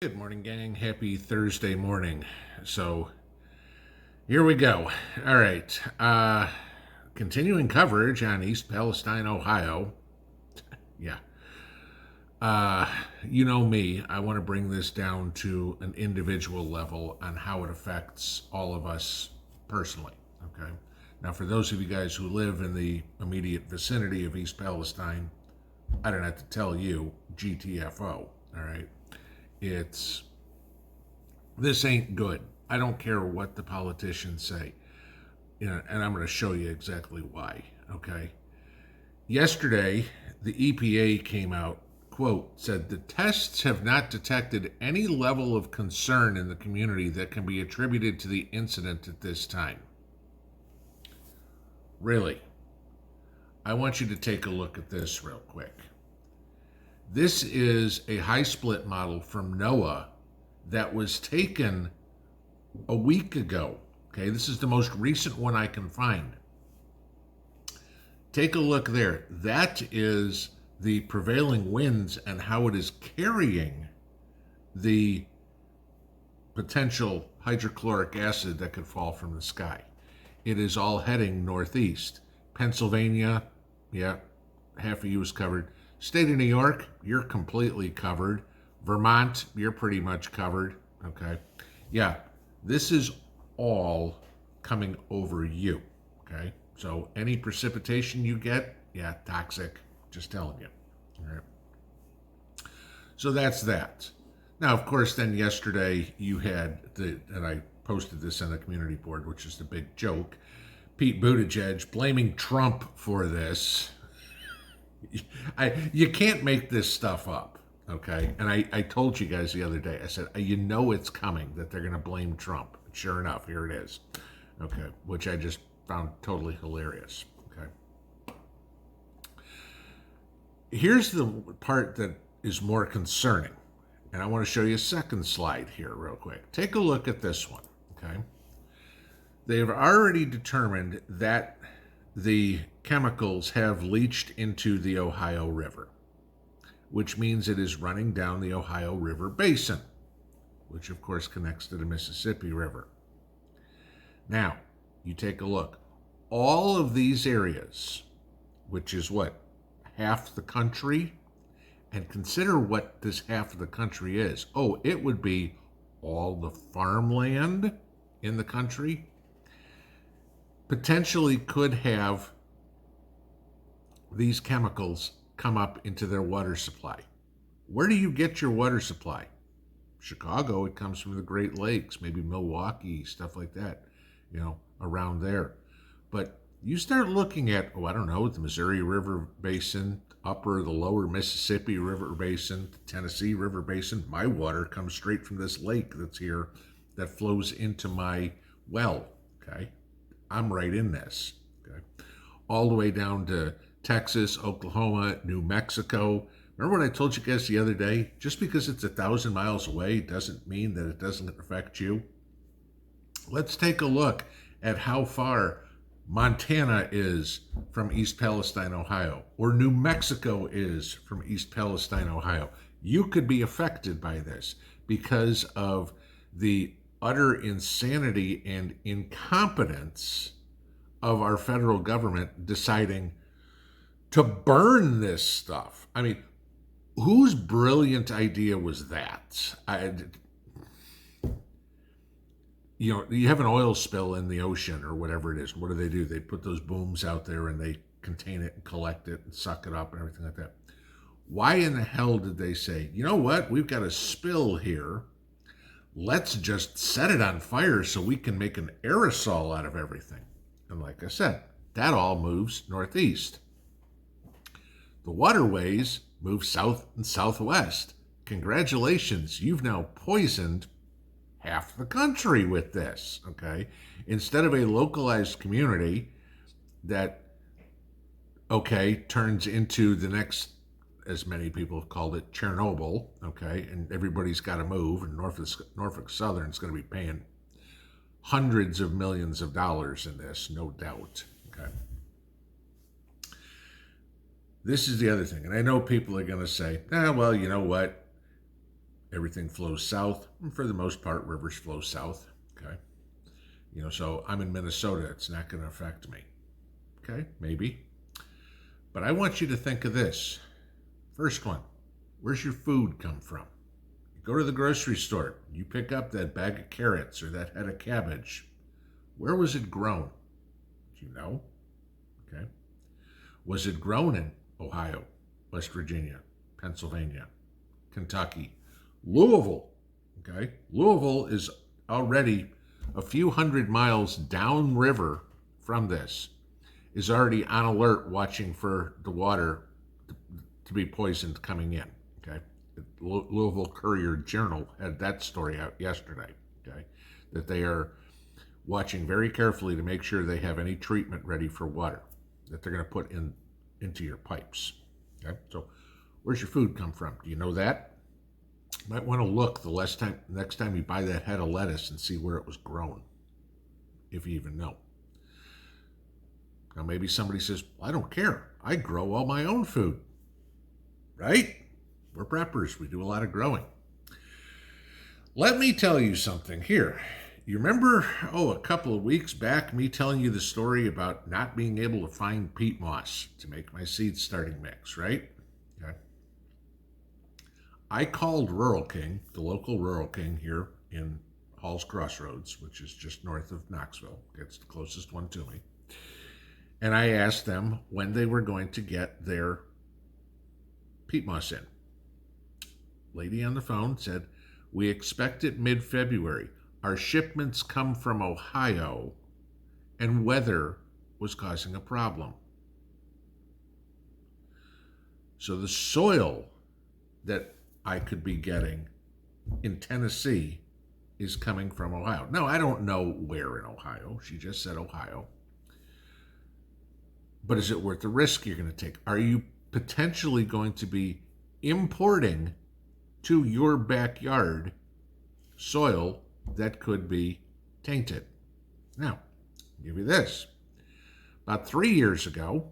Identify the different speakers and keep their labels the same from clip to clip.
Speaker 1: Good morning, gang. Happy Thursday morning. So here we go. All right. Continuing coverage on East Palestine, Ohio. Yeah. Uh, you know me. I want to bring this down to an individual level on how it affects all of us personally. Okay. Now, for those of you guys who live in the immediate vicinity of East Palestine, I don't have to tell you GTFO. All right. It's This ain't good. I don't care what the politicians say. And I'm going to show you exactly why. Okay. Yesterday, the EPA came out, quote, said the tests have not detected any level of concern in the community that can be attributed to the incident at this time. Really? I want you to take a look at this real quick. This is a high split model from NOAA that was taken a week ago. Okay, this is the most recent one I can find. Take a look there. That is the prevailing winds and how it is carrying the potential hydrochloric acid that could fall from the sky. It is all heading northeast. Pennsylvania, yeah, half of you is covered. State of New York, you're completely covered. Vermont, you're pretty much covered. Okay. Yeah, this is all coming over you. Okay. So any precipitation you get, yeah, toxic. Just telling you. All right. So that's that. Now, of course, then yesterday you had and I posted this on the community board, which is the big joke. Pete Buttigieg blaming Trump for this. You can't make this stuff up, okay? And I told you guys the other day, I said, you know it's coming, that they're going to blame Trump. Sure enough, here it is, okay? Which I just found totally hilarious, okay? Here's the part that is more concerning, and I want to show you a second slide here real quick. Take a look at this one, okay? They have already determined that the chemicals have leached into the Ohio River, which means it is running down the Ohio River Basin, which of course connects to the Mississippi River. Now, you take a look. All of these areas, which is what, half the country, and consider what this half of the country is. Oh, it would be all the farmland in the country, potentially could have these chemicals come up into their water supply. Where do you get your water supply? Chicago, it comes from the Great Lakes, maybe Milwaukee, stuff like that, around there. But you start looking at, I don't know, the Missouri River Basin, the lower Mississippi River Basin, the Tennessee River Basin. My water comes straight from this lake that's here that flows into my well, okay? I'm right in this, okay? All the way down to Texas, Oklahoma, New Mexico. Remember what I told you guys the other day? Just because it's 1,000 miles away doesn't mean that it doesn't affect you. Let's take a look at how far Montana is from East Palestine, Ohio, or New Mexico is from East Palestine, Ohio. You could be affected by this because of the utter insanity and incompetence of our federal government deciding to burn this stuff. I mean, whose brilliant idea was that? You have an oil spill in the ocean or whatever it is. What do? They put those booms out there and they contain it and collect it and suck it up and everything like that. Why in the hell did they say, you know what, we've got a spill here. Let's just set it on fire so we can make an aerosol out of everything. And like I said, that all moves northeast. The waterways move south and southwest. Congratulations, you've now poisoned half the country with this, okay? Instead of a localized community that, turns into the next, as many people have called it, Chernobyl, okay? And everybody's got to move, and Norfolk Southern's going to be paying hundreds of millions of dollars in this, no doubt, okay? This is the other thing, and I know people are going to say, well, you know what? Everything flows south. And for the most part, rivers flow south. Okay. So I'm in Minnesota. It's not going to affect me. Okay, maybe. But I want you to think of this. First one, where's your food come from? You go to the grocery store. You pick up that bag of carrots or that head of cabbage. Where was it grown? Do you know? Okay. Was it grown in Ohio, West Virginia, Pennsylvania, Kentucky, Louisville? Okay. Louisville is already a few hundred miles downriver from this, is already on alert watching for the water to be poisoned coming in. Okay. The Louisville Courier Journal had that story out yesterday. Okay. That they are watching very carefully to make sure they have any treatment ready for water that they're going to put into your pipes. Okay. So where's your food come from? Do you know that? You might want to look next time you buy that head of lettuce and see where it was grown, if you even know. Now maybe somebody says, well, I don't care. I grow all my own food. Right? We're preppers. We do a lot of growing. Let me tell you something here. You remember, a couple of weeks back, me telling you the story about not being able to find peat moss to make my seed starting mix, right? Okay. I called Rural King, the local Rural King here in Hall's Crossroads, which is just north of Knoxville. It's the closest one to me. And I asked them when they were going to get their peat moss in. Lady on the phone said, we expect it mid-February. Our shipments come from Ohio, and weather was causing a problem. So the soil that I could be getting in Tennessee is coming from Ohio. Now, I don't know where in Ohio. She just said Ohio. But is it worth the risk you're going to take? Are you potentially going to be importing to your backyard soil that could be tainted? Now, I'll give you this. About 3 years ago,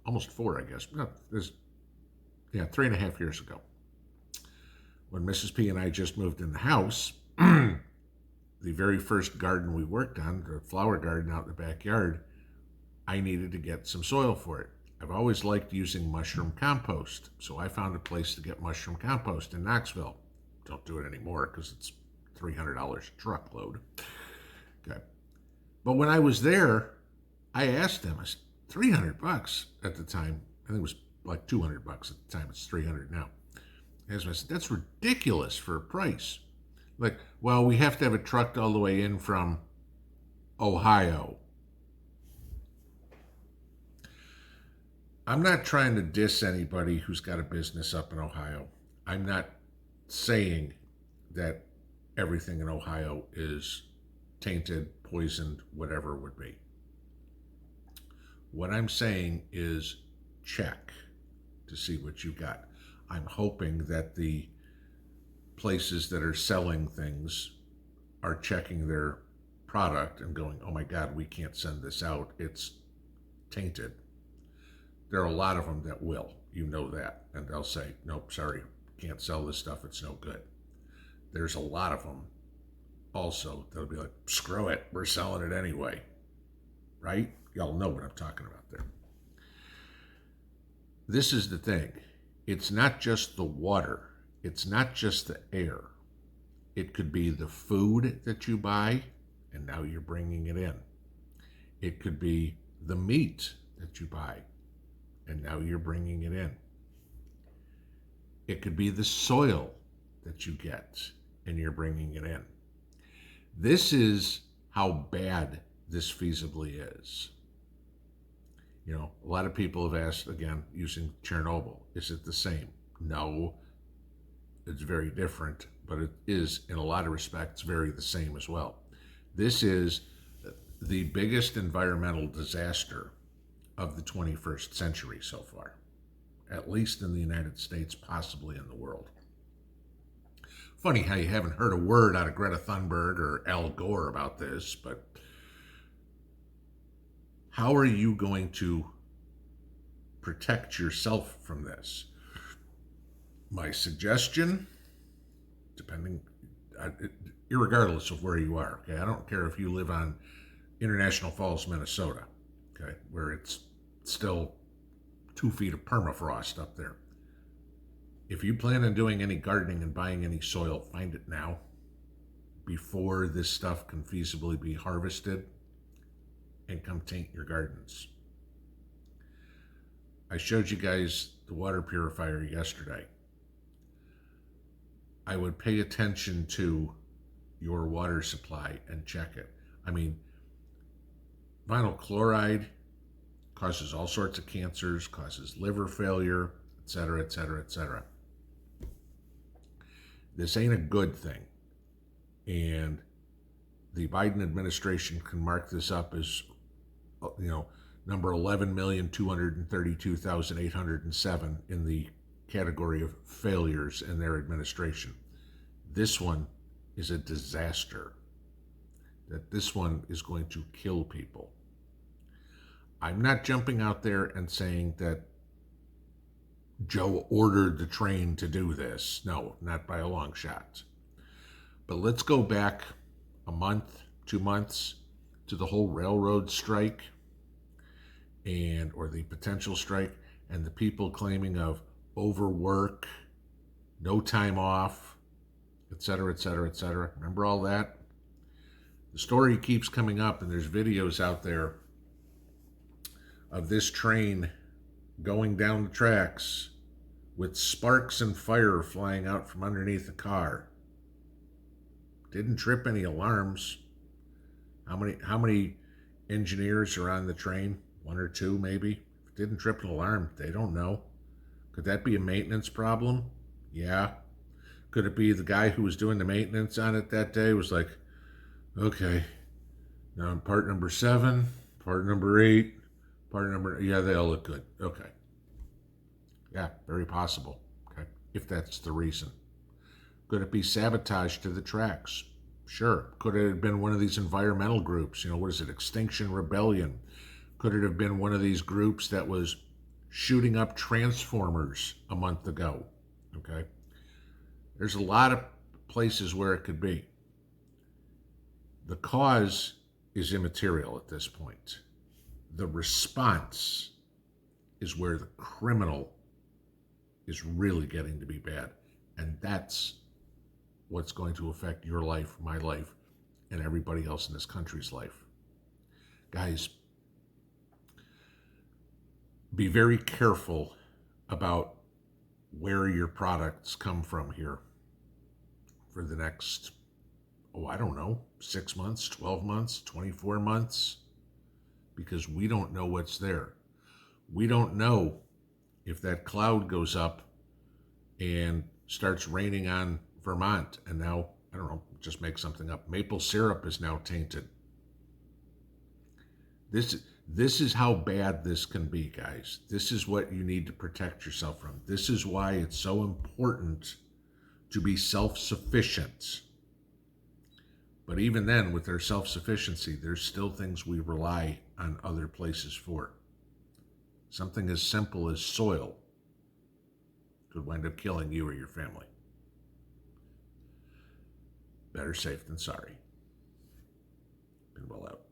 Speaker 1: almost 4, I guess. No, 3.5 years ago, when Mrs. P and I just moved in the house, the very first garden we worked on, the flower garden out in the backyard, I needed to get some soil for it. I've always liked using mushroom compost, so I found a place to get mushroom compost in Knoxville. Don't do it anymore because it's $300 a truckload. Okay. But when I was there, I asked them, I said, $300 at the time. I think it was like $200 at the time. It's $300 now. I said, that's ridiculous for a price. Like, well, we have to have it trucked all the way in from Ohio. I'm not trying to diss anybody who's got a business up in Ohio. I'm not saying that everything in Ohio is tainted, poisoned, whatever it would be. What I'm saying is check to see what you got. I'm hoping that the places that are selling things are checking their product and going, oh my God, we can't send this out. It's tainted. There are a lot of them that will, you know that, and they'll say, nope, sorry, can't sell this stuff, it's no good. There's a lot of them also that'll be like, screw it, we're selling it anyway, right? Y'all know what I'm talking about there. This is the thing. It's not just the water. It's not just the air. It could be the food that you buy, and now you're bringing it in. It could be the meat that you buy, and now you're bringing it in. It could be the soil that you get, and you're bringing it in. This is how bad this feasibly is. You know, a lot of people have asked, again, using Chernobyl, is it the same? No, it's very different, but it is, in a lot of respects, very the same as well. This is the biggest environmental disaster of the 21st century so far, at least in the United States, possibly in the world. Funny how you haven't heard a word out of Greta Thunberg or Al Gore about this, but how are you going to protect yourself from this? My suggestion, depending, irregardless of where you are, okay, I don't care if you live on International Falls, Minnesota, okay, where it's still 2 feet of permafrost up there. If you plan on doing any gardening and buying any soil, find it now before this stuff can feasibly be harvested and come taint your gardens. I showed you guys the water purifier yesterday. I would pay attention to your water supply and check it. I mean, vinyl chloride causes all sorts of cancers, causes liver failure, etc., etc., etc. This ain't a good thing. And the Biden administration can mark this up as, number 11,232,807 in the category of failures in their administration. This one is a disaster. That this one is going to kill people. I'm not jumping out there and saying that Joe ordered the train to do this. No, not by a long shot. But let's go back a month, 2 months to the whole railroad strike or the potential strike, and the people claiming of overwork, no time off, etc., etc., etc. Remember all that? The story keeps coming up, and there's videos out there of this train going down the tracks with sparks and fire flying out from underneath the car. Didn't trip any alarms. How many engineers are on the train? 1 or 2 maybe. If it didn't trip an alarm, they don't know. Could that be a maintenance problem? Yeah. Could it be the guy who was doing the maintenance on it that day was like, okay, now I'm part number 7, part number 8, yeah, they all look good. Okay. Yeah, very possible. Okay. If that's the reason. Could it be sabotage to the tracks? Sure. Could it have been one of these environmental groups? What is it? Extinction Rebellion. Could it have been one of these groups that was shooting up transformers a month ago? Okay. There's a lot of places where it could be. The cause is immaterial at this point. The response is where the criminal is really getting to be bad. And that's what's going to affect your life, my life, and everybody else in this country's life. Guys, be very careful about where your products come from here for the next, 6 months, 12 months, 24 months, because we don't know what's there. We don't know if that cloud goes up and starts raining on Vermont, and now, just make something up, maple syrup is now tainted. This is how bad this can be, guys. This is what you need to protect yourself from. This is why it's so important to be self-sufficient. But even then, with our self-sufficiency, there's still things we rely on other places for. Something as simple as soil could wind up killing you or your family. Better safe than sorry. Pinball out.